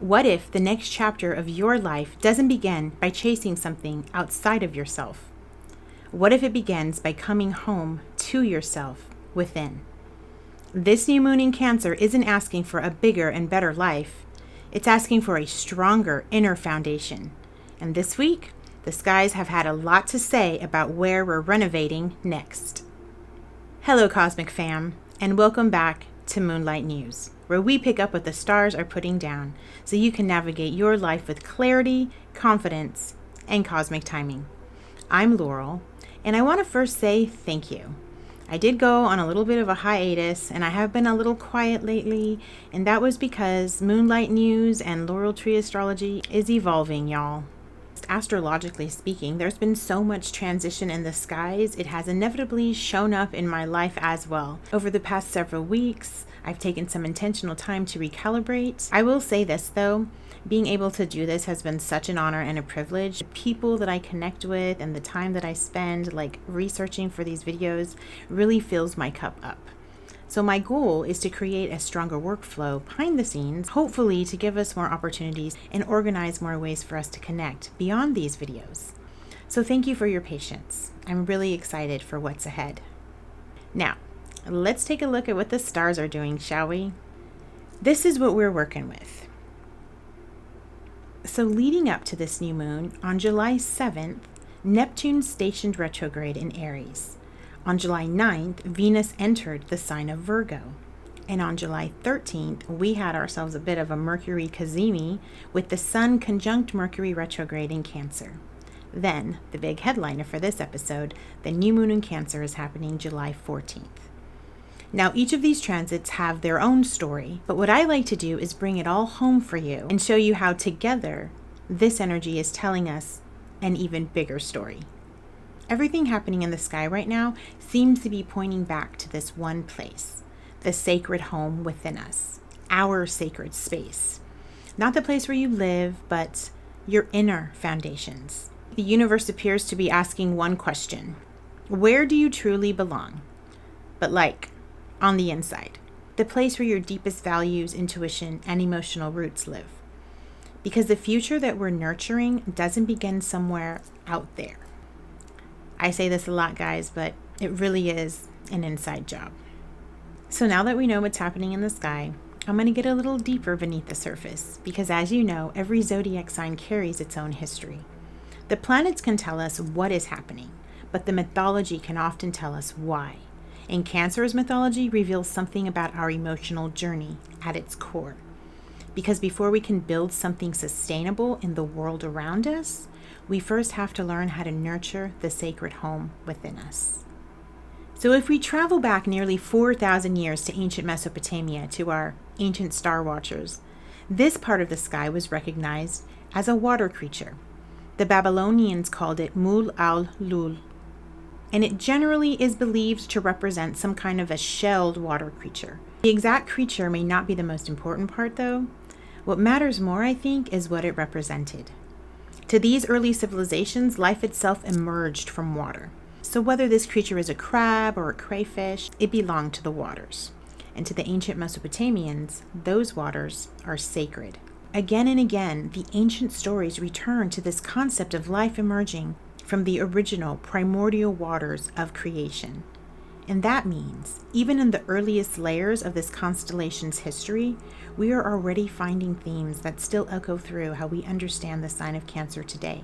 What if the next chapter of your life doesn't begin by chasing something outside of yourself? What if it begins by coming home to yourself within? This new moon in Cancer isn't asking for a bigger and better life. It's asking for a stronger inner foundation. And this week, the skies have had a lot to say about where we're renovating next. Hello, Cosmic Fam, and welcome back to Moonlight News, where we pick up what the stars are putting down so you can navigate your life with clarity, confidence, and cosmic timing. I'm Laurel, and I want to first say thank you. I did go on a little bit of a hiatus, and I have been a little quiet lately, and that was because Moonlight News and Laurel Tree Astrology is evolving, y'all. Astrologically speaking, there's been so much transition in the skies, it has inevitably shown up in my life as well. Over the past several weeks, I've taken some intentional time to recalibrate. I will say this though, being able to do this has been such an honor and a privilege. The people that I connect with and the time that I spend researching for these videos really fills my cup up. So my goal is to create a stronger workflow behind the scenes, hopefully to give us more opportunities and organize more ways for us to connect beyond these videos. So thank you for your patience. I'm really excited for what's ahead. Now, let's take a look at what the stars are doing, shall we? This is what we're working with. So leading up to this new moon, on July 7th, Neptune stationed retrograde in Aries. On July 9th, Venus entered the sign of Virgo. And on July 13th, we had ourselves a bit of a Mercury Cazimi with the Sun conjunct Mercury retrograde in Cancer. Then, the big headliner for this episode, the new moon in Cancer is happening July 14th. Now, each of these transits have their own story, but what I like to do is bring it all home for you and show you how together this energy is telling us an even bigger story. Everything happening in the sky right now seems to be pointing back to this one place, the sacred home within us, our sacred space. Not the place where you live, but your inner foundations. The universe appears to be asking one question: where do you truly belong? But on the inside, the place where your deepest values, intuition, and emotional roots live. Because the future that we're nurturing doesn't begin somewhere out there. I say this a lot, guys, but it really is an inside job. So now that we know what's happening in the sky, I'm going to get a little deeper beneath the surface, because as you know, every zodiac sign carries its own history. The planets can tell us what is happening, but the mythology can often tell us why. And Cancer's mythology reveals something about our emotional journey at its core. Because before we can build something sustainable in the world around us, we first have to learn how to nurture the sacred home within us. So if we travel back nearly 4,000 years to ancient Mesopotamia, to our ancient star watchers, this part of the sky was recognized as a water creature. The Babylonians called it Mul al-Lul, and it generally is believed to represent some kind of a shelled water creature. The exact creature may not be the most important part though. What matters more, I think, is what it represented. To these early civilizations, life itself emerged from water. So whether this creature is a crab or a crayfish, it belonged to the waters. And to the ancient Mesopotamians, those waters are sacred. Again and again, the ancient stories return to this concept of life emerging from the original primordial waters of creation. And that means, even in the earliest layers of this constellation's history, we are already finding themes that still echo through how we understand the sign of Cancer today,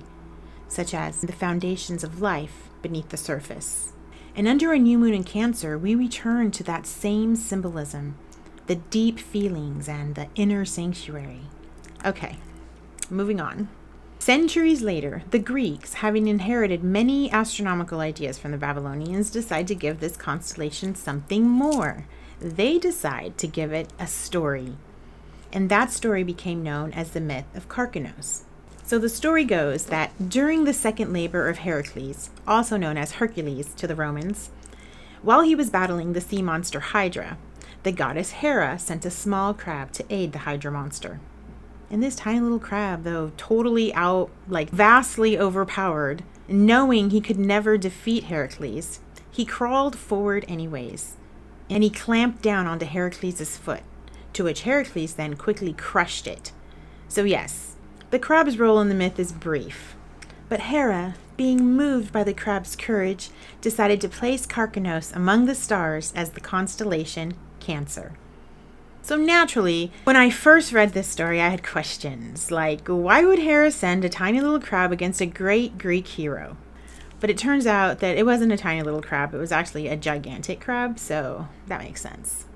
such as the foundations of life beneath the surface. And under a new moon in Cancer, we return to that same symbolism, the deep feelings and the inner sanctuary. Okay, moving on. Centuries later, the Greeks, having inherited many astronomical ideas from the Babylonians, decide to give this constellation something more. They decide to give it a story. And that story became known as the myth of Carcanos. So the story goes that during the second labor of Heracles, also known as Hercules to the Romans, while he was battling the sea monster Hydra, the goddess Hera sent a small crab to aid the Hydra monster. And this tiny little crab, though totally vastly overpowered, knowing he could never defeat Heracles, he crawled forward anyways, and he clamped down onto Heracles' foot, to which Heracles then quickly crushed it. So yes, the crab's role in the myth is brief. But Hera, being moved by the crab's courage, decided to place Carcanos among the stars as the constellation Cancer. So naturally, when I first read this story, I had questions like, why would Hera send a tiny little crab against a great Greek hero? But it turns out that it wasn't a tiny little crab, it was actually a gigantic crab, so that makes sense.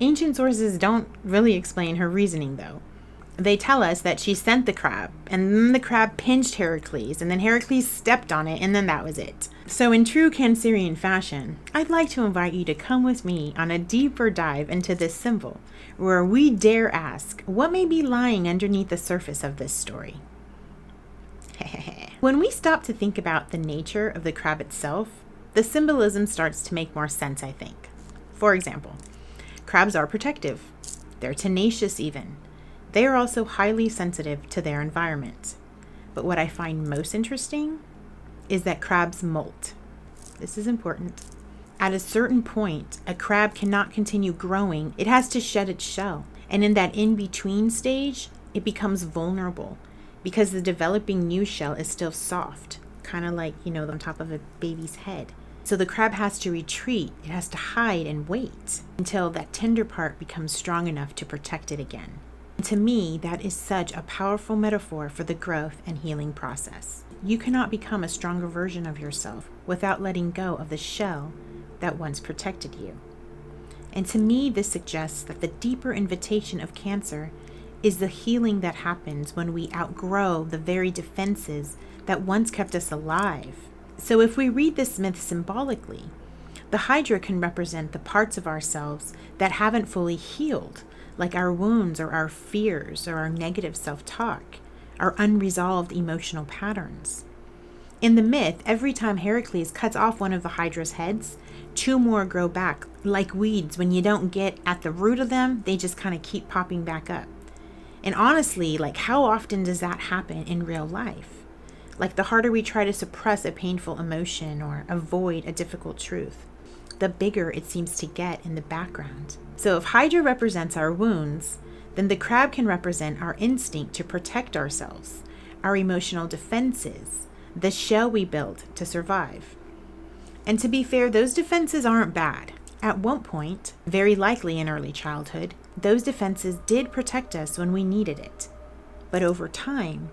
Ancient sources don't really explain her reasoning, though. They tell us that she sent the crab, and then the crab pinched Heracles, and then Heracles stepped on it, and then that was it. So in true Cancerian fashion, I'd like to invite you to come with me on a deeper dive into this symbol, where we dare ask, what may be lying underneath the surface of this story? When we stop to think about the nature of the crab itself, the symbolism starts to make more sense, I think. For example, crabs are protective. They're tenacious even. They are also highly sensitive to their environment. But what I find most interesting is that crabs molt. This is important. At a certain point, a crab cannot continue growing. It has to shed its shell. And in that in-between stage, it becomes vulnerable because the developing new shell is still soft, kind of like, on top of a baby's head. So the crab has to retreat. It has to hide and wait until that tender part becomes strong enough to protect it again. To me, that is such a powerful metaphor for the growth and healing process. You cannot become a stronger version of yourself without letting go of the shell that once protected you. And to me, this suggests that the deeper invitation of Cancer is the healing that happens when we outgrow the very defenses that once kept us alive. So if we read this myth symbolically, the Hydra can represent the parts of ourselves that haven't fully healed, like our wounds or our fears or our negative self-talk, our unresolved emotional patterns. In the myth, every time Heracles cuts off one of the Hydra's heads, 2 more grow back. Like weeds, when you don't get at the root of them, they just kind of keep popping back up. And honestly, how often does that happen in real life? The harder we try to suppress a painful emotion or avoid a difficult truth, the bigger it seems to get in the background. So if Hydra represents our wounds, then the crab can represent our instinct to protect ourselves, our emotional defenses, the shell we built to survive. And to be fair, those defenses aren't bad. At one point, very likely in early childhood, those defenses did protect us when we needed it. But over time,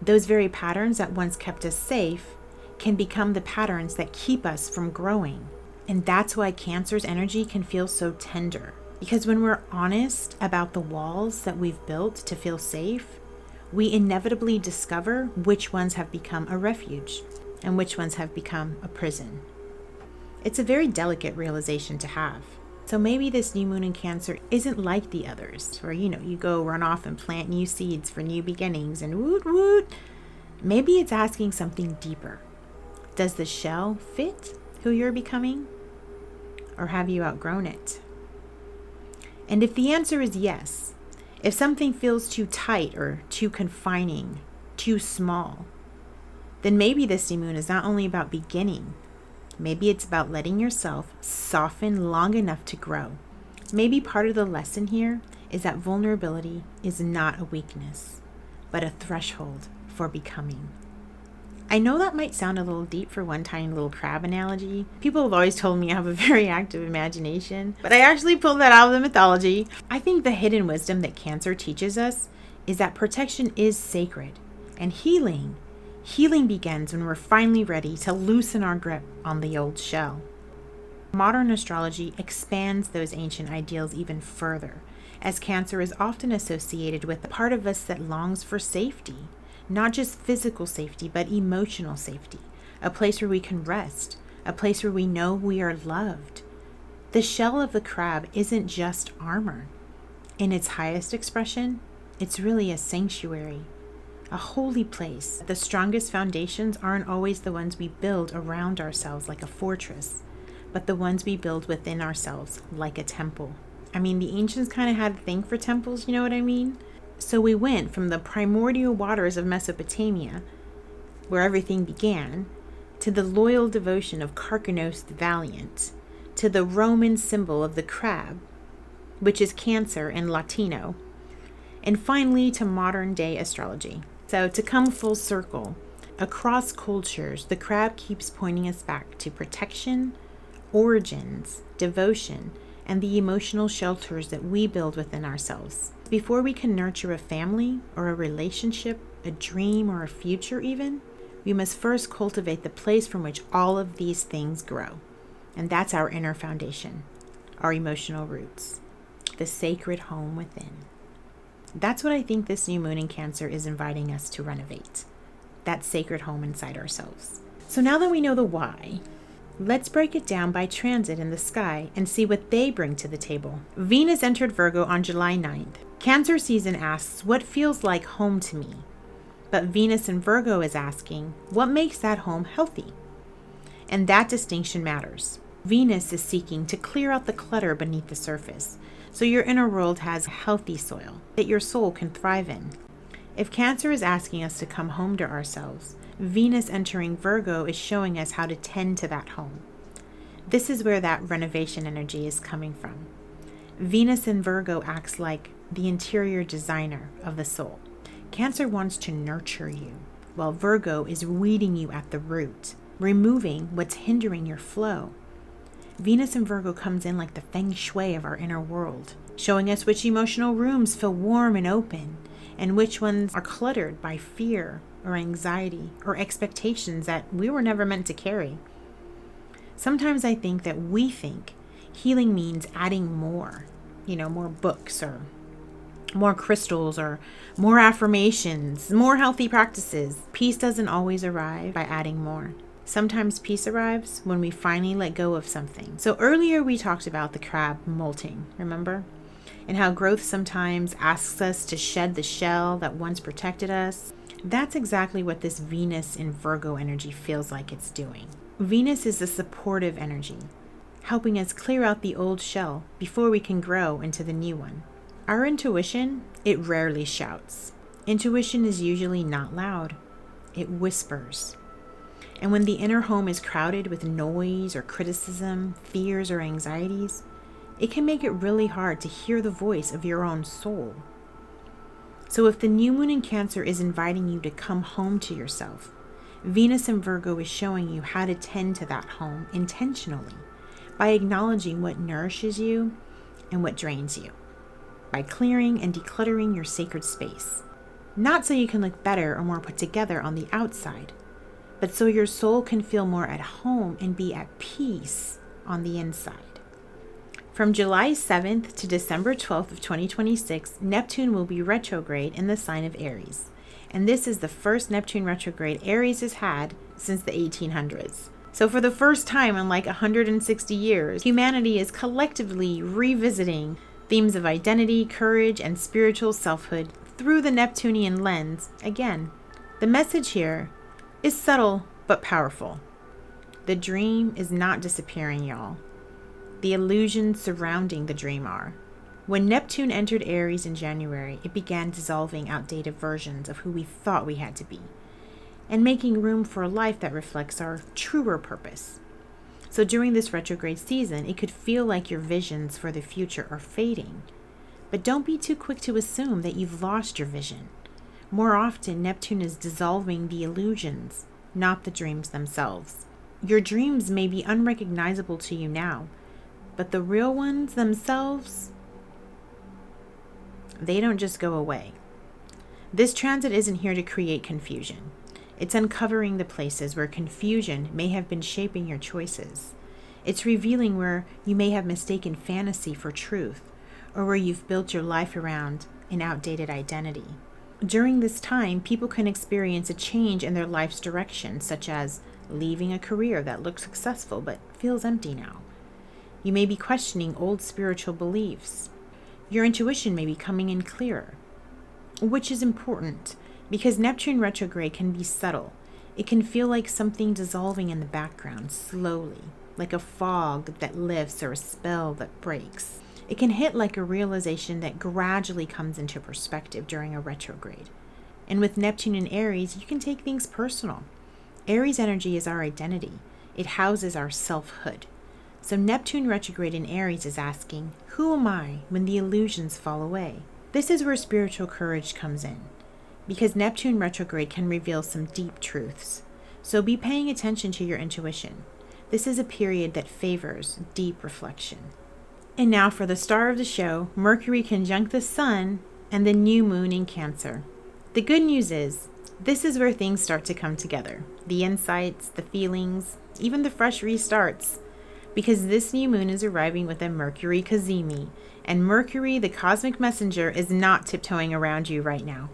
those very patterns that once kept us safe can become the patterns that keep us from growing. And that's why Cancer's energy can feel so tender. Because when we're honest about the walls that we've built to feel safe, we inevitably discover which ones have become a refuge and which ones have become a prison. It's a very delicate realization to have. So maybe this new moon in Cancer isn't like the others, where, you go run off and plant new seeds for new beginnings and woot woot. Maybe it's asking something deeper. Does the shell fit who you're becoming? Or have you outgrown it? And if the answer is yes, if something feels too tight or too confining, too small, then maybe this new moon is not only about beginning, maybe it's about letting yourself soften long enough to grow. Maybe part of the lesson here is that vulnerability is not a weakness, but a threshold for becoming. I know that might sound a little deep for one tiny little crab analogy. People have always told me I have a very active imagination, but I actually pulled that out of the mythology. I think the hidden wisdom that Cancer teaches us is that protection is sacred, and healing begins when we're finally ready to loosen our grip on the old shell. Modern astrology expands those ancient ideals even further, as Cancer is often associated with the part of us that longs for safety. Not just physical safety, but emotional safety. A place where we can rest. A place where we know we are loved. The shell of the crab isn't just armor. In its highest expression, it's really a sanctuary, a holy place. The strongest foundations aren't always the ones we build around ourselves like a fortress, but the ones we build within ourselves like a temple. I mean, the ancients kind of had a thing for temples, you know what I mean? So we went from the primordial waters of Mesopotamia, where everything began, to the loyal devotion of Carcanos the Valiant, to the Roman symbol of the crab, which is Cancer in Latino, And finally, to modern day astrology. So, to come full circle, across cultures, the crab keeps pointing us back to protection, origins, devotion, and the emotional shelters that we build within ourselves. Before we can nurture a family or a relationship, a dream or a future even, we must first cultivate the place from which all of these things grow. And that's our inner foundation, our emotional roots, the sacred home within. That's what I think this new moon in Cancer is inviting us to renovate, that sacred home inside ourselves. So now that we know the why, let's break it down by transit in the sky and see what they bring to the table. Venus entered Virgo on July 9th. Cancer season asks, what feels like home to me? But Venus in Virgo is asking, what makes that home healthy? And that distinction matters. Venus is seeking to clear out the clutter beneath the surface, so your inner world has healthy soil that your soul can thrive in. If Cancer is asking us to come home to ourselves, Venus entering Virgo is showing us how to tend to that home. This is where that renovation energy is coming from. Venus in Virgo acts like the interior designer of the soul. Cancer wants to nurture you, while Virgo is weeding you at the root, removing what's hindering your flow. Venus in Virgo comes in like the feng shui of our inner world, showing us which emotional rooms feel warm and open, and which ones are cluttered by fear or anxiety or expectations that we were never meant to carry. Sometimes I think that we think healing means adding more, more books or more crystals or more affirmations, more healthy practices. Peace doesn't always arrive by adding more. Sometimes peace arrives when we finally let go of something. So earlier we talked about the crab molting, remember? And how growth sometimes asks us to shed the shell that once protected us. That's exactly what this Venus in Virgo energy feels like it's doing. Venus is a supportive energy, helping us clear out the old shell before we can grow into the new one. Our intuition, it rarely shouts. Intuition is usually not loud. It whispers. And when the inner home is crowded with noise or criticism, fears or anxieties, it can make it really hard to hear the voice of your own soul. So if the new moon in Cancer is inviting you to come home to yourself, Venus in Virgo is showing you how to tend to that home intentionally by acknowledging what nourishes you and what drains you, by clearing and decluttering your sacred space. Not so you can look better or more put together on the outside, but so your soul can feel more at home and be at peace on the inside. From July 7th to December 12th of 2026, Neptune will be retrograde in the sign of Aries. And this is the first Neptune retrograde Aries has had since the 1800s. So for the first time in like 160 years, humanity is collectively revisiting themes of identity, courage, and spiritual selfhood through the Neptunian lens again. The message here is subtle but powerful. The dream is not disappearing, y'all. The illusions surrounding the dream are. When Neptune entered Aries in January, it began dissolving outdated versions of who we thought we had to be, and making room for a life that reflects our truer purpose. So during this retrograde season, it could feel like your visions for the future are fading. But don't be too quick to assume that you've lost your vision. More often, Neptune is dissolving the illusions, not the dreams themselves. Your dreams may be unrecognizable to you now, but the real ones themselves, they don't just go away. This transit isn't here to create confusion. It's uncovering the places where confusion may have been shaping your choices. It's revealing where you may have mistaken fantasy for truth, or where you've built your life around an outdated identity. During this time, people can experience a change in their life's direction, such as leaving a career that looks successful but feels empty now. You may be questioning old spiritual beliefs. Your intuition may be coming in clearer, which is important because Neptune retrograde can be subtle. It can feel like something dissolving in the background slowly, like a fog that lifts or a spell that breaks. It can hit like a realization that gradually comes into perspective during a retrograde. And with Neptune in Aries, you can take things personal. Aries energy is our identity. It houses our selfhood. So Neptune retrograde in Aries is asking, who am I when the illusions fall away? This is where spiritual courage comes in, because Neptune retrograde can reveal some deep truths. So be paying attention to your intuition. This is a period that favors deep reflection. And now for the star of the show, Mercury conjunct the Sun and the new moon in Cancer. The good news is, this is where things start to come together. The insights, the feelings, even the fresh restarts. Because this new moon is arriving with a Mercury Cazimi. And Mercury, the cosmic messenger, is not tiptoeing around you right now.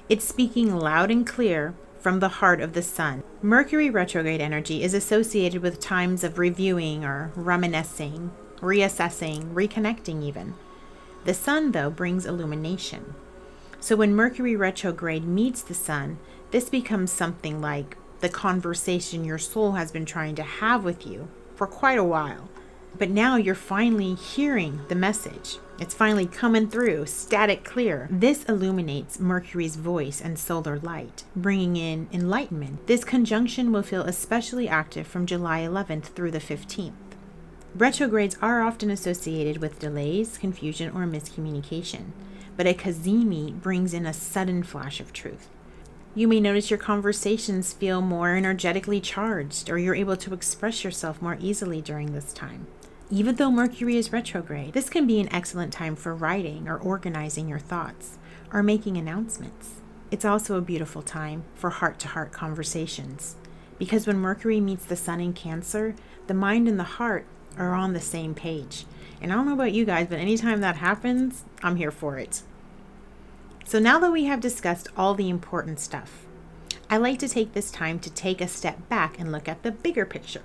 It's speaking loud and clear from the heart of the Sun. Mercury retrograde energy is associated with times of reviewing or reminiscing, reassessing, reconnecting even. The Sun, though, brings illumination. So when Mercury retrograde meets the Sun, this becomes something like the conversation your soul has been trying to have with you for quite a while. But now you're finally hearing the message. It's finally coming through, static clear. This illuminates Mercury's voice and solar light, bringing in enlightenment. This conjunction will feel especially active from July 11th through the 15th. Retrogrades are often associated with delays, confusion, or miscommunication, but a Cazimi brings in a sudden flash of truth. You may notice your conversations feel more energetically charged, or you're able to express yourself more easily during this time. Even though Mercury is retrograde, this can be an excellent time for writing or organizing your thoughts, or making announcements. It's also a beautiful time for heart-to-heart conversations, because when Mercury meets the Sun in Cancer, the mind and the heart are on the same page. And I don't know about you guys, but anytime that happens, I'm here for it. So now that we have discussed all the important stuff, I like to take this time to take a step back and look at the bigger picture.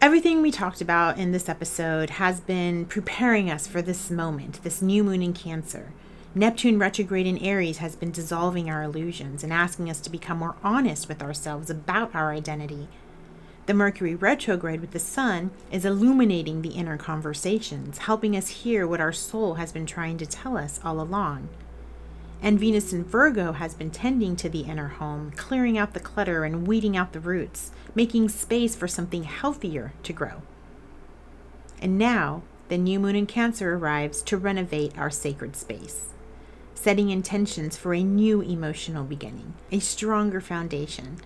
Everything we talked about in this episode has been preparing us for this moment, this new moon in Cancer. Neptune retrograde in Aries has been dissolving our illusions and asking us to become more honest with ourselves about our identity. The Mercury retrograde with the Sun is illuminating the inner conversations, helping us hear what our soul has been trying to tell us all along. And Venus in Virgo has been tending to the inner home, clearing out the clutter and weeding out the roots, making space for something healthier to grow. And now, the new moon in Cancer arrives to renovate our sacred space, setting intentions for a new emotional beginning, a stronger foundation,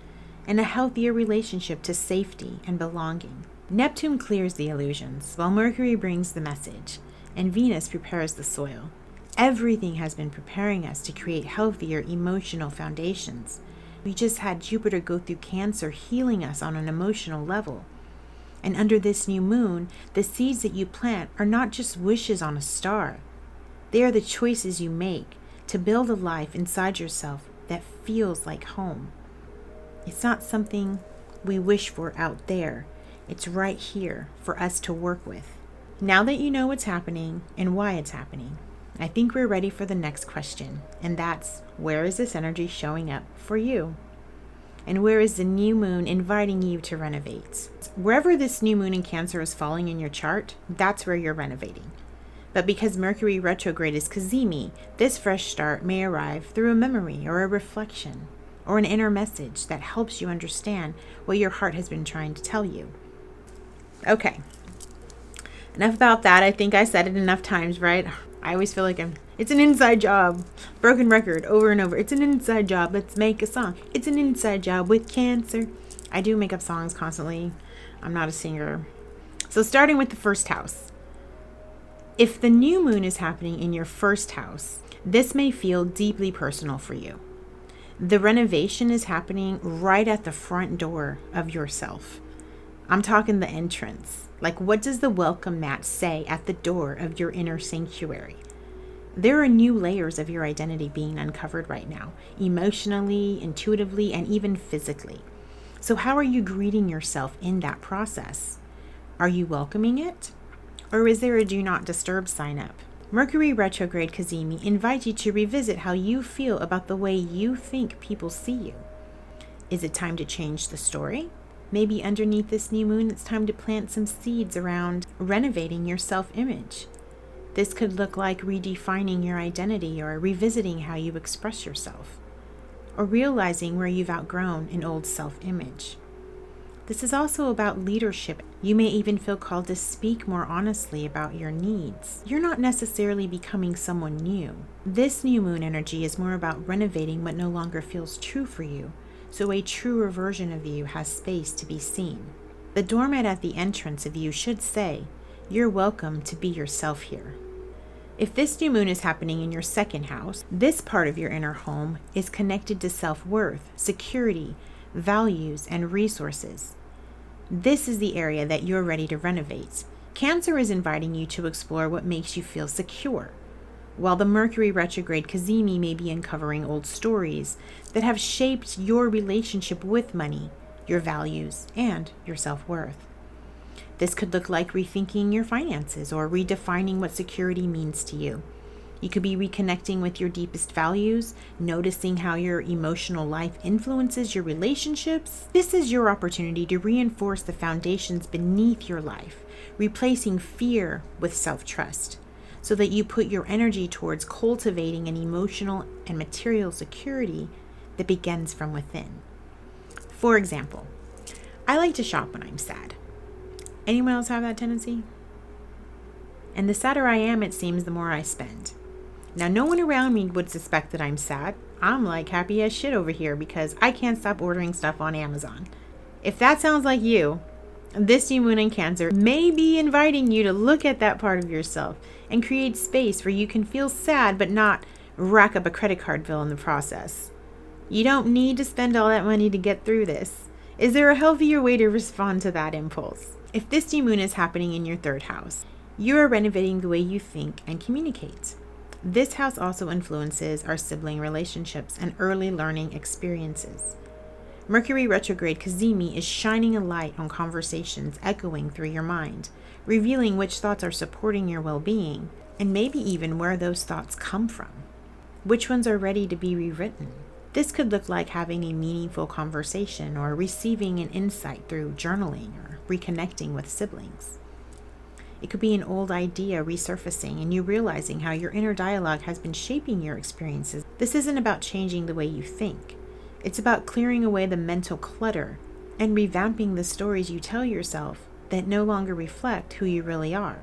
and a healthier relationship to safety and belonging. Neptune clears the illusions, while Mercury brings the message, and Venus prepares the soil. Everything has been preparing us to create healthier emotional foundations. We just had Jupiter go through Cancer, healing us on an emotional level. And under this new moon, the seeds that you plant are not just wishes on a star. They are the choices you make to build a life inside yourself that feels like home. It's not something we wish for out there. It's right here for us to work with. Now that you know what's happening and why it's happening, I think we're ready for the next question, and that's, where is this energy showing up for you? And where is the new moon inviting you to renovate? Wherever this new moon in Cancer is falling in your chart, that's where you're renovating. But because Mercury retrograde is Cazimi, this fresh start may arrive through a memory or a reflection, or an inner message that helps you understand what your heart has been trying to tell you. Okay, enough about that. I think I said it enough times, right? I always feel like it's an inside job. Broken record over and over. It's an inside job. Let's make a song. It's an inside job with Cancer. I do make up songs constantly. I'm not a singer. So starting with the first house. If the new moon is happening in your first house, this may feel deeply personal for you. The renovation is happening right at the front door of yourself. I'm talking the entrance. Like, what does the welcome mat say at the door of your inner sanctuary? There are new layers of your identity being uncovered right now, emotionally, intuitively, and even physically. So how are you greeting yourself in that process? Are you welcoming it? Or is there a do not disturb sign up? Mercury retrograde Cazimi invites you to revisit how you feel about the way you think people see you. Is it time to change the story? Maybe underneath this new moon, it's time to plant some seeds around renovating your self-image. This could look like redefining your identity or revisiting how you express yourself, or realizing where you've outgrown an old self-image. This is also about leadership. You may even feel called to speak more honestly about your needs. You're not necessarily becoming someone new. This new moon energy is more about renovating what no longer feels true for you, so a truer version of you has space to be seen. The doormat at the entrance of you should say, "You're welcome to be yourself here." If this new moon is happening in your second house, this part of your inner home is connected to self-worth, security, values, and resources. This is the area that you're ready to renovate. Cancer is inviting you to explore what makes you feel secure, while the Mercury retrograde Cazimi may be uncovering old stories that have shaped your relationship with money, your values, and your self-worth. This could look like rethinking your finances or redefining what security means to you. You could be reconnecting with your deepest values, noticing how your emotional life influences your relationships. This is your opportunity to reinforce the foundations beneath your life, replacing fear with self-trust, so that you put your energy towards cultivating an emotional and material security that begins from within. For example, I like to shop when I'm sad. Anyone else have that tendency? And the sadder I am, it seems, the more I spend. Now, no one around me would suspect that I'm sad. I'm like happy as shit over here because I can't stop ordering stuff on Amazon. If that sounds like you, this new moon in Cancer may be inviting you to look at that part of yourself and create space where you can feel sad but not rack up a credit card bill in the process. You don't need to spend all that money to get through this. Is there a healthier way to respond to that impulse? If this new moon is happening in your third house, you are renovating the way you think and communicate. This house also influences our sibling relationships and early learning experiences. Mercury retrograde Cazimi is shining a light on conversations echoing through your mind, revealing which thoughts are supporting your well-being, and maybe even where those thoughts come from. Which ones are ready to be rewritten? This could look like having a meaningful conversation or receiving an insight through journaling or reconnecting with siblings. It could be an old idea resurfacing and you realizing how your inner dialogue has been shaping your experiences. This isn't about changing the way you think. It's about clearing away the mental clutter and revamping the stories you tell yourself that no longer reflect who you really are.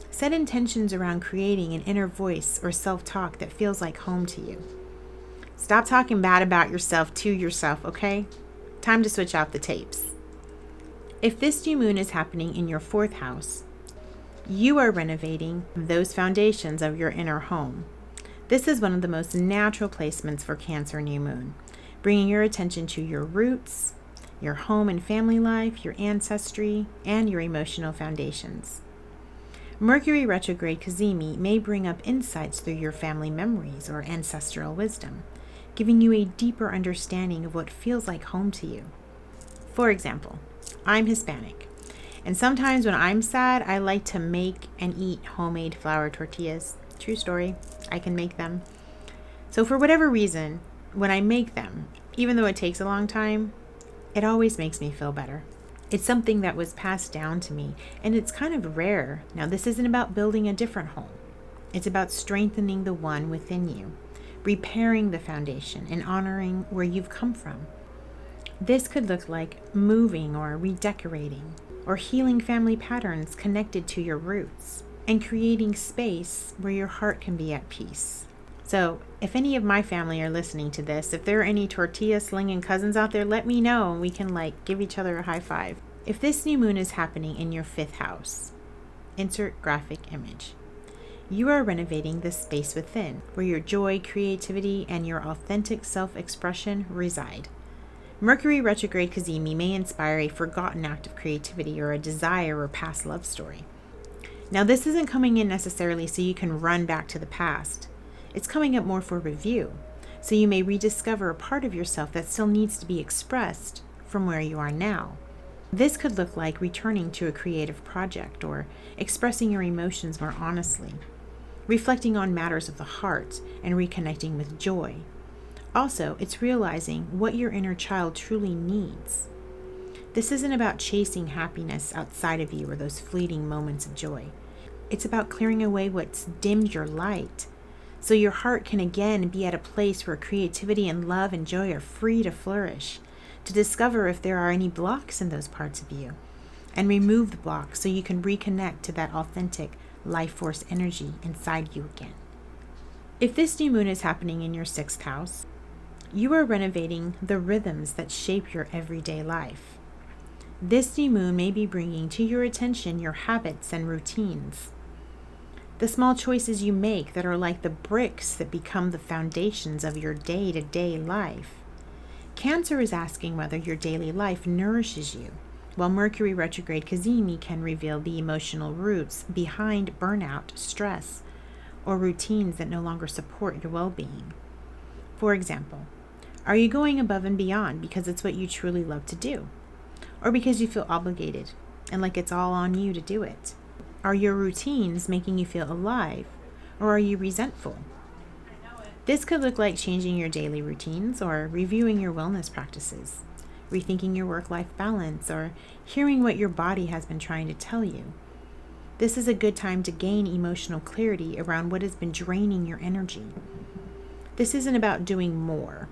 Set intentions around creating an inner voice or self-talk that feels like home to you. Stop talking bad about yourself to yourself, okay? Time to switch out the tapes. If this new moon is happening in your fourth house, you are renovating those foundations of your inner home. This is one of the most natural placements for Cancer new moon, bringing your attention to your roots, your home and family life, your ancestry, and your emotional foundations. Mercury retrograde Cazimi may bring up insights through your family memories or ancestral wisdom, giving you a deeper understanding of what feels like home to you. For example, I'm Hispanic, and sometimes when I'm sad, I like to make and eat homemade flour tortillas. True story, I can make them. So for whatever reason, when I make them, even though it takes a long time, it always makes me feel better. It's something that was passed down to me, and it's kind of rare. Now, this isn't about building a different home. It's about strengthening the one within you, repairing the foundation, and honoring where you've come from. This could look like moving or redecorating, or healing family patterns connected to your roots, and creating space where your heart can be at peace. So, if any of my family are listening to this, if there are any tortilla slinging cousins out there, let me know and we can give each other a high five. If this new moon is happening in your fifth house, insert graphic image. You are renovating the space within, where your joy, creativity, and your authentic self-expression reside. Mercury retrograde Cazimi may inspire a forgotten act of creativity or a desire or past love story. Now, this isn't coming in necessarily so you can run back to the past. It's coming up more for review, so you may rediscover a part of yourself that still needs to be expressed from where you are now. This could look like returning to a creative project or expressing your emotions more honestly, reflecting on matters of the heart and reconnecting with joy. Also, it's realizing what your inner child truly needs. This isn't about chasing happiness outside of you or those fleeting moments of joy. It's about clearing away what's dimmed your light, so your heart can again be at a place where creativity and love and joy are free to flourish. to discover if there are any blocks in those parts of you and remove the blocks so you can reconnect to that authentic life force energy inside you again. If this new moon is happening in your 6th house, you are renovating the rhythms that shape your everyday life. This new moon may be bringing to your attention your habits and routines, the small choices you make that are like the bricks that become the foundations of your day-to-day life. Cancer is asking whether your daily life nourishes you, while Mercury retrograde Cazimi can reveal the emotional roots behind burnout, stress, or routines that no longer support your well-being. For example, are you going above and beyond because it's what you truly love to do? Or because you feel obligated and like it's all on you to do it? Are your routines making you feel alive, or are you resentful? This could look like changing your daily routines or reviewing your wellness practices, rethinking your work-life balance, or hearing what your body has been trying to tell you. This is a good time to gain emotional clarity around what has been draining your energy. This isn't about doing more.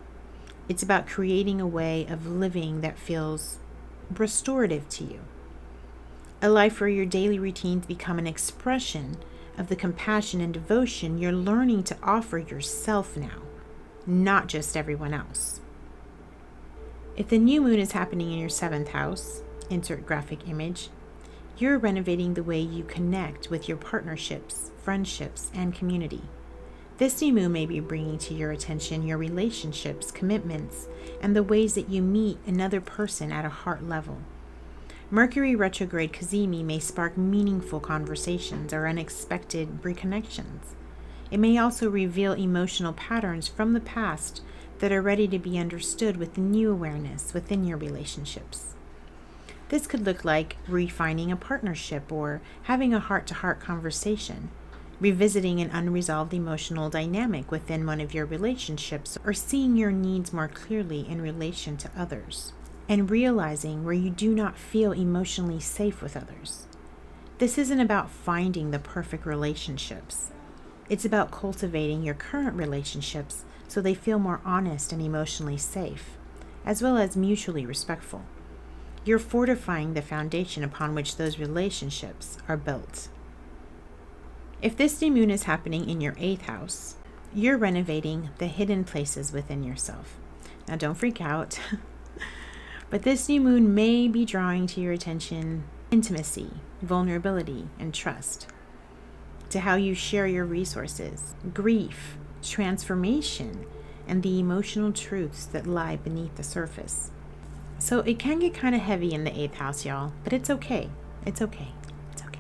It's about creating a way of living that feels restorative to you. A life where your daily routines become an expression of the compassion and devotion you're learning to offer yourself now, not just everyone else. If the new moon is happening in your 7th house, insert graphic image, you're renovating the way you connect with your partnerships, friendships, and community. This new moon may be bringing to your attention your relationships, commitments, and the ways that you meet another person at a heart level. Mercury retrograde Cazimi may spark meaningful conversations or unexpected reconnections. It may also reveal emotional patterns from the past that are ready to be understood with new awareness within your relationships. This could look like refining a partnership or having a heart-to-heart conversation, revisiting an unresolved emotional dynamic within one of your relationships, or seeing your needs more clearly in relation to others, and realizing where you do not feel emotionally safe with others. This isn't about finding the perfect relationships. It's about cultivating your current relationships so they feel more honest and emotionally safe, as well as mutually respectful. You're fortifying the foundation upon which those relationships are built. If this new moon is happening in your 8th house, you're renovating the hidden places within yourself. Now don't freak out, but this new moon may be drawing to your attention intimacy, vulnerability, and trust, to how you share your resources, grief, transformation, and the emotional truths that lie beneath the surface. So it can get kind of heavy in the 8th house, y'all, but it's okay. It's okay. It's okay.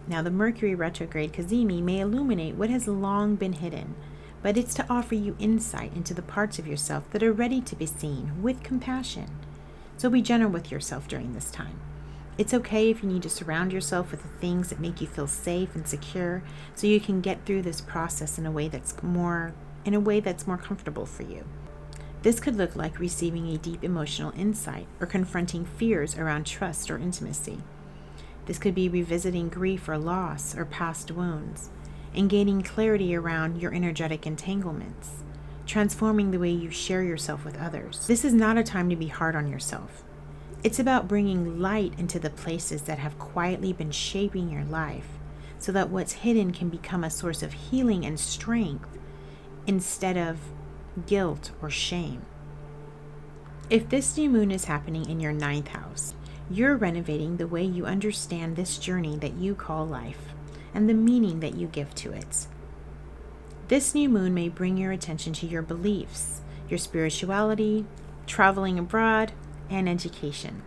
Now, the Mercury retrograde Cazimi may illuminate what has long been hidden, but it's to offer you insight into the parts of yourself that are ready to be seen with compassion. So be gentle with yourself during this time. It's okay if you need to surround yourself with the things that make you feel safe and secure so you can get through this process in a way that's more comfortable for you. This could look like receiving a deep emotional insight or confronting fears around trust or intimacy. This could be revisiting grief or loss or past wounds and gaining clarity around your energetic entanglements, transforming the way you share yourself with others. This is not a time to be hard on yourself. It's about bringing light into the places that have quietly been shaping your life so that what's hidden can become a source of healing and strength instead of guilt or shame. If this new moon is happening in your 9th house, you're renovating the way you understand this journey that you call life and the meaning that you give to it. This new moon may bring your attention to your beliefs, your spirituality, traveling abroad, and education,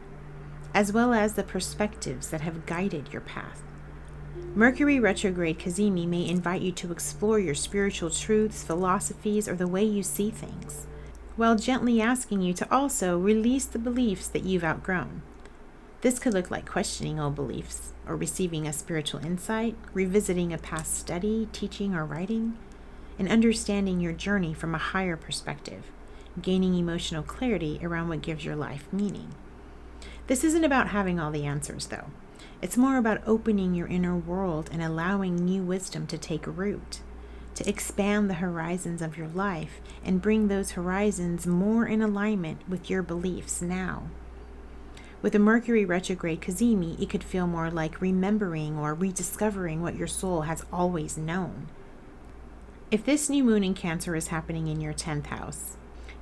as well as the perspectives that have guided your path. Mercury retrograde Cazimi may invite you to explore your spiritual truths, philosophies, or the way you see things, while gently asking you to also release the beliefs that you've outgrown. This could look like questioning old beliefs, or receiving a spiritual insight, revisiting a past study, teaching, or writing, and understanding your journey from a higher perspective, gaining emotional clarity around what gives your life meaning. This isn't about having all the answers, though. It's more about opening your inner world and allowing new wisdom to take root. to expand the horizons of your life and bring those horizons more in alignment with your beliefs now. With a Mercury retrograde Cazimi, it could feel more like remembering or rediscovering what your soul has always known. If this new moon in Cancer is happening in your 10th house,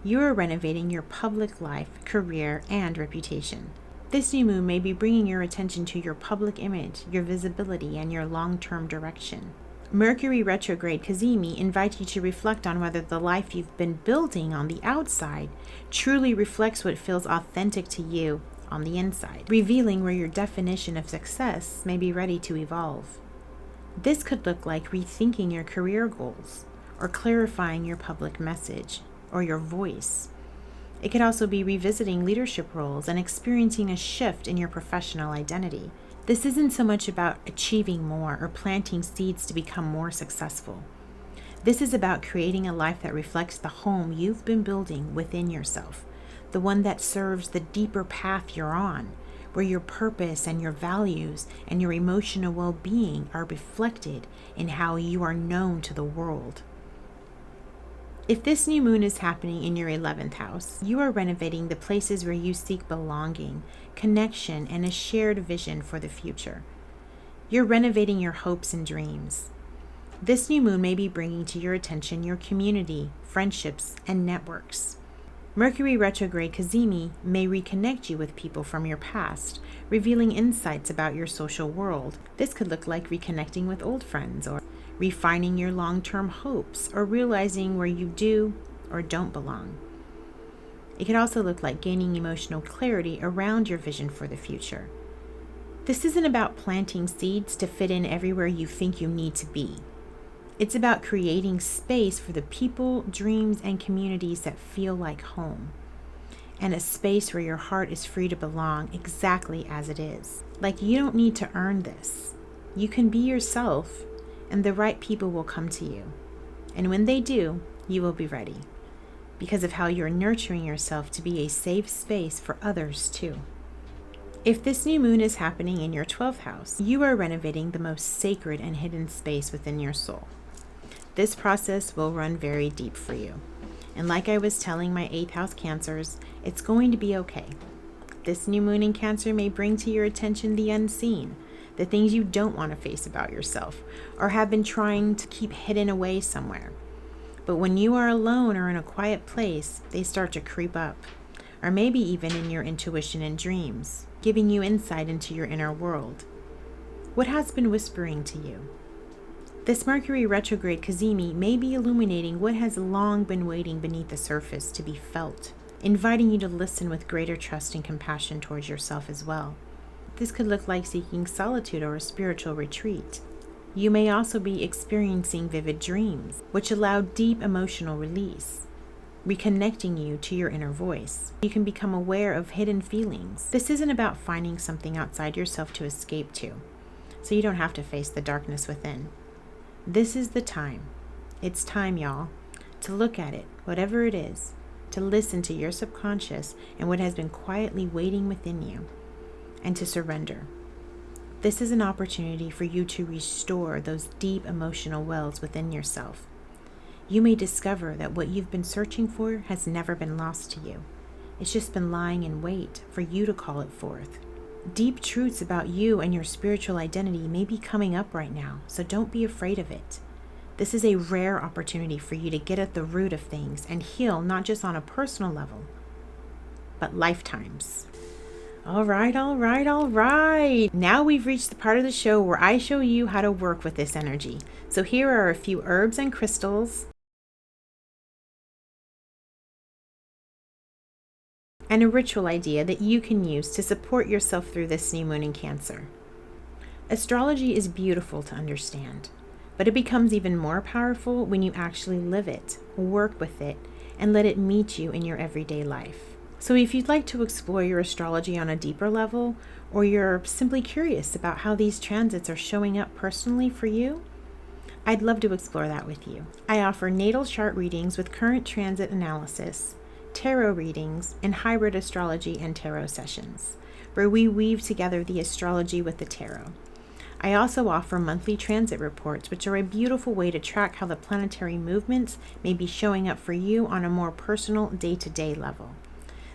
you are renovating your public life, career, and reputation. This new moon may be bringing your attention to your public image, your visibility, and your long-term direction. Mercury retrograde Cazimi invites you to reflect on whether the life you've been building on the outside truly reflects what feels authentic to you on the inside, revealing where your definition of success may be ready to evolve. This could look like rethinking your career goals, or clarifying your public message, or your voice. It could also be revisiting leadership roles and experiencing a shift in your professional identity. This isn't so much about achieving more or planting seeds to become more successful. This is about creating a life that reflects the home you've been building within yourself, the one that serves the deeper path you're on, where your purpose and your values and your emotional well-being are reflected in how you are known to the world. If this new moon is happening in your 11th house, you are renovating the places where you seek belonging, connection, and a shared vision for the future. You're renovating your hopes and dreams. This new moon may be bringing to your attention your community, friendships, and networks. Mercury retrograde Cazimi may reconnect you with people from your past, revealing insights about your social world. This could look like reconnecting with old friends, or refining your long-term hopes, or realizing where you do or don't belong. It could also look like gaining emotional clarity around your vision for the future. This isn't about planting seeds to fit in everywhere you think you need to be. It's about creating space for the people, dreams, and communities that feel like home, and a space where your heart is free to belong exactly as it is. Like, you don't need to earn this. You can be yourself, and the right people will come to you. And when they do, you will be ready, because of how you're nurturing yourself to be a safe space for others too. If this new moon is happening in your 12th house, you are renovating the most sacred and hidden space within your soul. This process will run very deep for you. And like I was telling my 8th house Cancers, it's going to be okay. This new moon in Cancer may bring to your attention the unseen, the things you don't want to face about yourself, or have been trying to keep hidden away somewhere. But when you are alone or in a quiet place, they start to creep up, or maybe even in your intuition and dreams, giving you insight into your inner world. What has been whispering to you? This Mercury retrograde Cazimi may be illuminating what has long been waiting beneath the surface to be felt, inviting you to listen with greater trust and compassion towards yourself as well. This could look like seeking solitude or a spiritual retreat. You may also be experiencing vivid dreams, which allow deep emotional release, reconnecting you to your inner voice. You can become aware of hidden feelings. This isn't about finding something outside yourself to escape to, so you don't have to face the darkness within. This is the time. It's time, y'all, to look at it, whatever it is, to listen to your subconscious and what has been quietly waiting within you, and to surrender. This is an opportunity for you to restore those deep emotional wells within yourself. You may discover that what you've been searching for has never been lost to you. It's just been lying in wait for you to call it forth. Deep truths about you and your spiritual identity may be coming up right now, so don't be afraid of it. This is a rare opportunity for you to get at the root of things and heal, not just on a personal level, but lifetimes. All right. Now we've reached the part of the show where I show you how to work with this energy. So here are a few herbs and crystals and a ritual idea that you can use to support yourself through this new moon in Cancer. Astrology is beautiful to understand, but it becomes even more powerful when you actually live it, work with it, and let it meet you in your everyday life. So if you'd like to explore your astrology on a deeper level, or you're simply curious about how these transits are showing up personally for you, I'd love to explore that with you. I offer natal chart readings with current transit analysis, tarot readings, and hybrid astrology and tarot sessions, where we weave together the astrology with the tarot. I also offer monthly transit reports, which are a beautiful way to track how the planetary movements may be showing up for you on a more personal day-to-day level.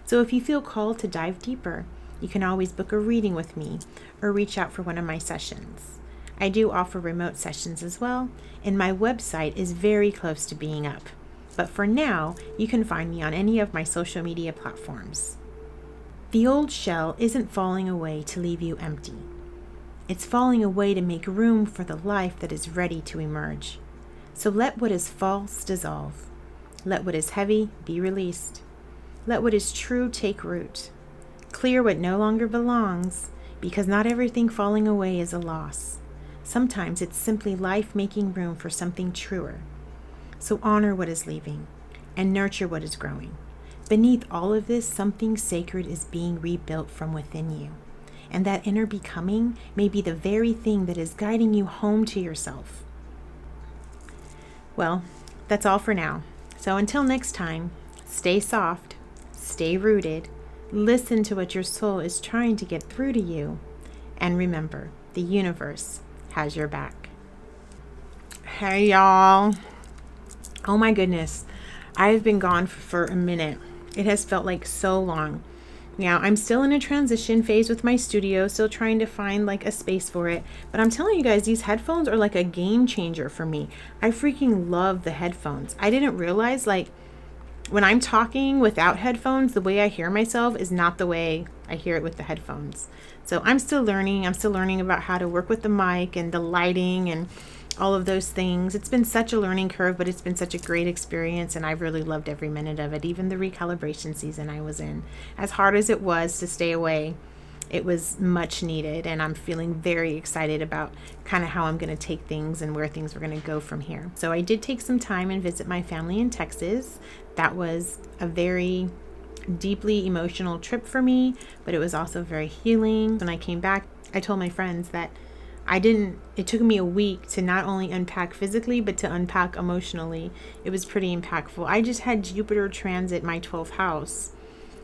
So if you feel called to dive deeper, you can always book a reading with me or reach out for one of my sessions. I do offer remote sessions as well, and my website is very close to being up. But for now, you can find me on any of my social media platforms. The old shell isn't falling away to leave you empty. It's falling away to make room for the life that is ready to emerge. So let what is false dissolve. Let what is heavy be released. Let what is true take root. Clear what no longer belongs, because not everything falling away is a loss. Sometimes it's simply life making room for something truer. So honor what is leaving and nurture what is growing. Beneath all of this, something sacred is being rebuilt from within you. And that inner becoming may be the very thing that is guiding you home to yourself. Well, that's all for now. So until next time, stay soft, stay rooted, listen to what your soul is trying to get through to you, and remember, the universe has your back. Hey y'all. Oh my goodness. I've been gone for a minute. It has felt like so long. Now, I'm still in a transition phase with my studio, still trying to find like a space for it. But I'm telling you guys, these headphones are like a game changer for me. I freaking love the headphones. I didn't realize like when I'm talking without headphones, the way I hear myself is not the way I hear it with the headphones. So I'm still learning. I'm still learning about how to work with the mic and the lighting and all of those things. It's been such a learning curve, but it's been such a great experience, and I've really loved every minute of it. Even the recalibration season I was in, as hard as it was to stay away, it was much needed, and I'm feeling very excited about kind of how I'm going to take things and where things are going to go from here. So I did take some time and visit my family in Texas. That was a very deeply emotional trip for me, but it was also very healing. When I came back, I told my friends that it took me a week to not only unpack physically, but to unpack emotionally. It was pretty impactful. I just had Jupiter transit my 12th house.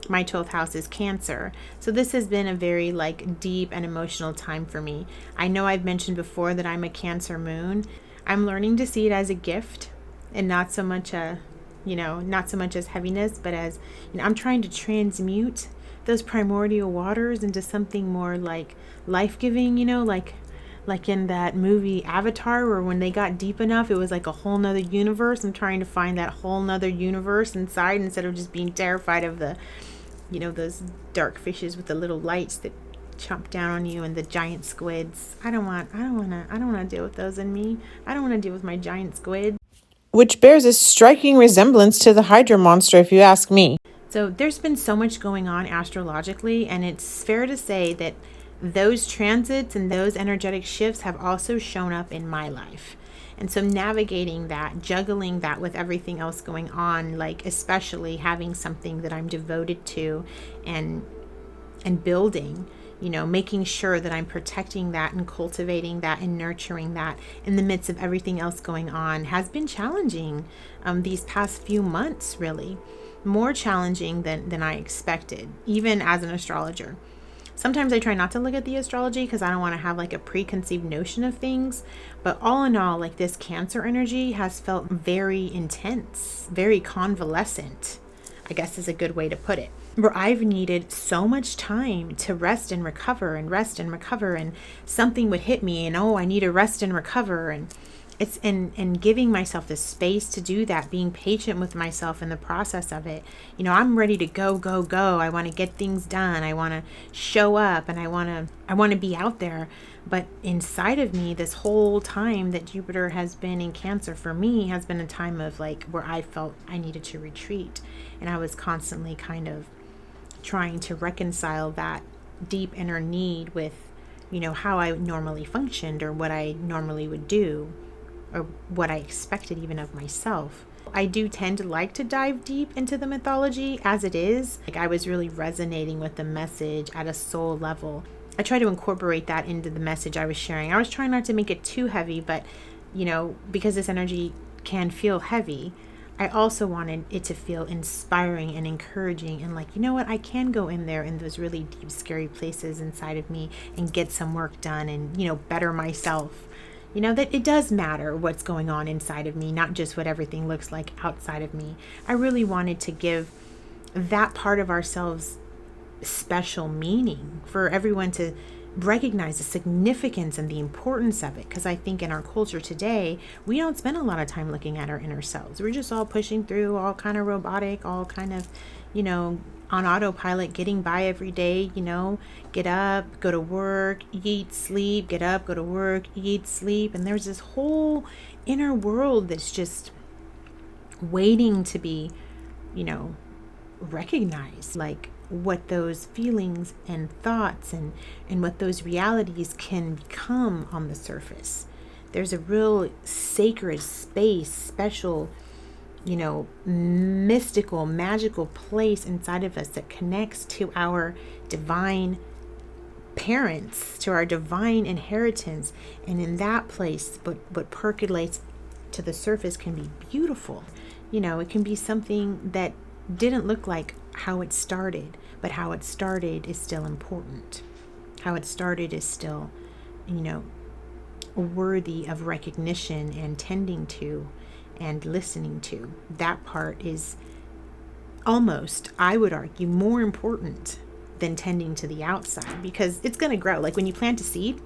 My 12th house is Cancer. So this has been a very like deep and emotional time for me. I know I've mentioned before that I'm a Cancer moon. I'm learning to see it as a gift and not so much not so much as heaviness, but as, I'm trying to transmute those primordial waters into something more like life-giving, like in that movie Avatar, where when they got deep enough, it was like a whole nother universe. I'm trying to find that whole nother universe inside instead of just being terrified of the, those dark fishes with the little lights that chomp down on you and the giant squids. I don't want to deal with those in me. I don't want to deal with my giant squid. Which bears a striking resemblance to the Hydra monster, if you ask me. So there's been so much going on astrologically, and it's fair to say that those transits and those energetic shifts have also shown up in my life. And so navigating that, juggling that with everything else going on, like especially having something that I'm devoted to and building, making sure that I'm protecting that and cultivating that and nurturing that in the midst of everything else going on has been challenging these past few months, really. More challenging than I expected, even as an astrologer. Sometimes I try not to look at the astrology because I don't want to have like a preconceived notion of things. But all in all, like this Cancer energy has felt very intense, very convalescent, I guess is a good way to put it. Where I've needed so much time to rest and recover, and something would hit me and, I need to rest and recover. And it's and giving myself the space to do that, being patient with myself in the process of it. I'm ready to go. I want to get things done. I want to show up, and I want to be out there. But inside of me, this whole time that Jupiter has been in Cancer for me has been a time of like where I felt I needed to retreat. And I was constantly kind of trying to reconcile that deep inner need with, how I normally functioned or what I normally would do, or what I expected even of myself. I do tend to like to dive deep into the mythology as it is. Like I was really resonating with the message at a soul level. I try to incorporate that into the message I was sharing. I was trying not to make it too heavy, but, because this energy can feel heavy, I also wanted it to feel inspiring and encouraging and like, you know what, I can go in there in those really deep, scary places inside of me and get some work done and, better myself. That it does matter what's going on inside of me, not just what everything looks like outside of me. I really wanted to give that part of ourselves special meaning for everyone to recognize the significance and the importance of it, because I think in our culture today we don't spend a lot of time looking at our inner selves. We're just all pushing through, all kind of robotic, all kind of on autopilot, getting by every day. Get up, go to work, eat, sleep, get up, go to work, eat, sleep, and there's this whole inner world that's just waiting to be recognized, like what those feelings and thoughts and what those realities can become on the surface. There's a real sacred space, special, mystical, magical place inside of us that connects to our divine parents, to our divine inheritance. And in that place, what percolates to the surface can be beautiful. It can be something that didn't look like how it started, but how it started is still important. How it started is still, worthy of recognition and tending to and listening to. That part is almost, I would argue, more important than tending to the outside, because it's going to grow. Like when you plant a seed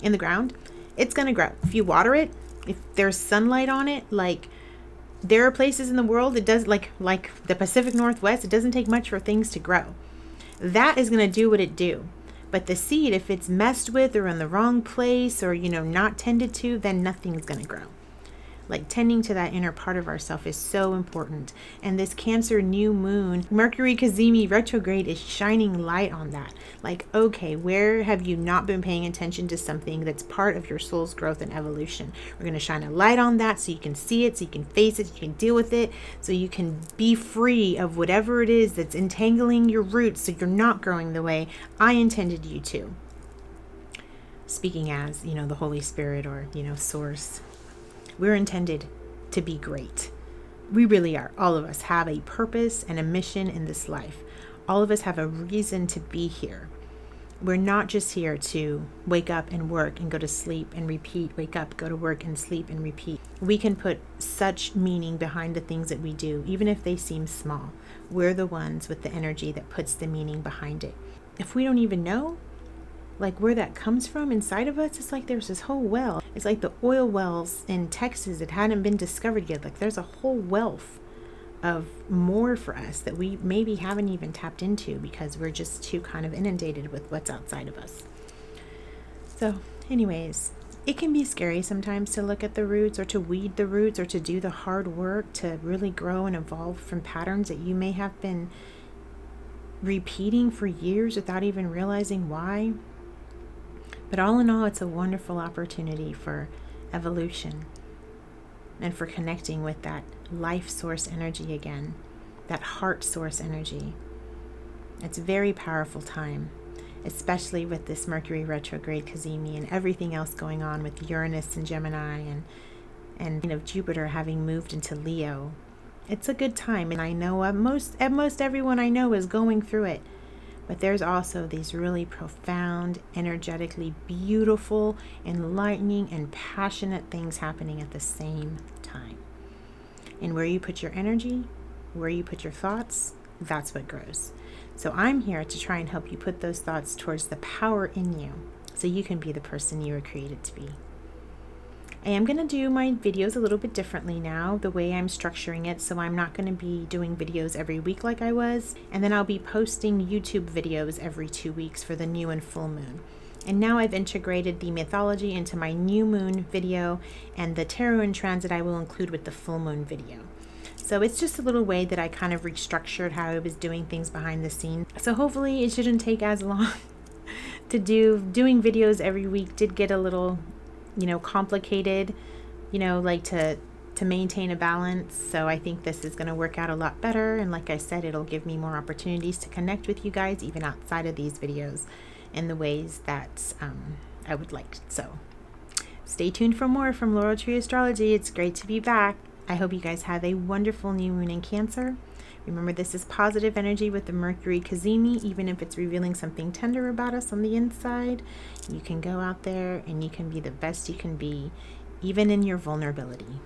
in the ground, it's going to grow. If you water it, if there's sunlight on it, like there are places in the world it does, like the Pacific Northwest, it doesn't take much for things to grow. That is going to do what it do. But the seed, if it's messed with or in the wrong place or, not tended to, then nothing's going to grow. Like tending to that inner part of ourself is so important. And this Cancer new moon, Mercury Cazimi retrograde, is shining light on that. Like, okay, where have you not been paying attention to something that's part of your soul's growth and evolution? We're going to shine a light on that so you can see it, so you can face it, so you can deal with it, so you can be free of whatever it is that's entangling your roots so you're not growing the way I intended you to. Speaking as, the Holy Spirit or, Source. We're intended to be great. We really are. All of us have a purpose and a mission in this life. All of us have a reason to be here. We're not just here to wake up and work and go to sleep and repeat, wake up, go to work and sleep and repeat. We can put such meaning behind the things that we do, even if they seem small. We're the ones with the energy that puts the meaning behind it. If we don't even know, like where that comes from inside of us, it's like there's this whole well. It's like the oil wells in Texas that hadn't been discovered yet. Like there's a whole wealth of more for us that we maybe haven't even tapped into because we're just too kind of inundated with what's outside of us. So anyways, it can be scary sometimes to look at the roots or to weed the roots or to do the hard work to really grow and evolve from patterns that you may have been repeating for years without even realizing why. But all in all, it's a wonderful opportunity for evolution and for connecting with that life source energy again, that heart source energy. It's a very powerful time, especially with this Mercury retrograde Cazimi and everything else going on with Uranus and Gemini and Jupiter having moved into Leo. It's a good time, and I know most everyone I know is going through it. But there's also these really profound, energetically beautiful, enlightening, and passionate things happening at the same time. And where you put your energy, where you put your thoughts, that's what grows. So I'm here to try and help you put those thoughts towards the power in you so you can be the person you were created to be. I am going to do my videos a little bit differently now, the way I'm structuring it, so I'm not going to be doing videos every week like I was, and then I'll be posting YouTube videos every 2 weeks for the new and full moon. And now I've integrated the mythology into my new moon video, and the tarot and transit I will include with the full moon video. So it's just a little way that I kind of restructured how I was doing things behind the scenes. So hopefully it shouldn't take as long to do. Doing videos every week did get a little complicated, like to maintain a balance. So I think this is going to work out a lot better. And like I said, it'll give me more opportunities to connect with you guys, even outside of these videos, in the ways that I would like. So stay tuned for more from Laurel Tree Astrology. It's great to be back. I hope you guys have a wonderful new moon in Cancer. Remember, this is positive energy with the Mercury Cazimi. Even if it's revealing something tender about us on the inside, you can go out there and you can be the best you can be, even in your vulnerability.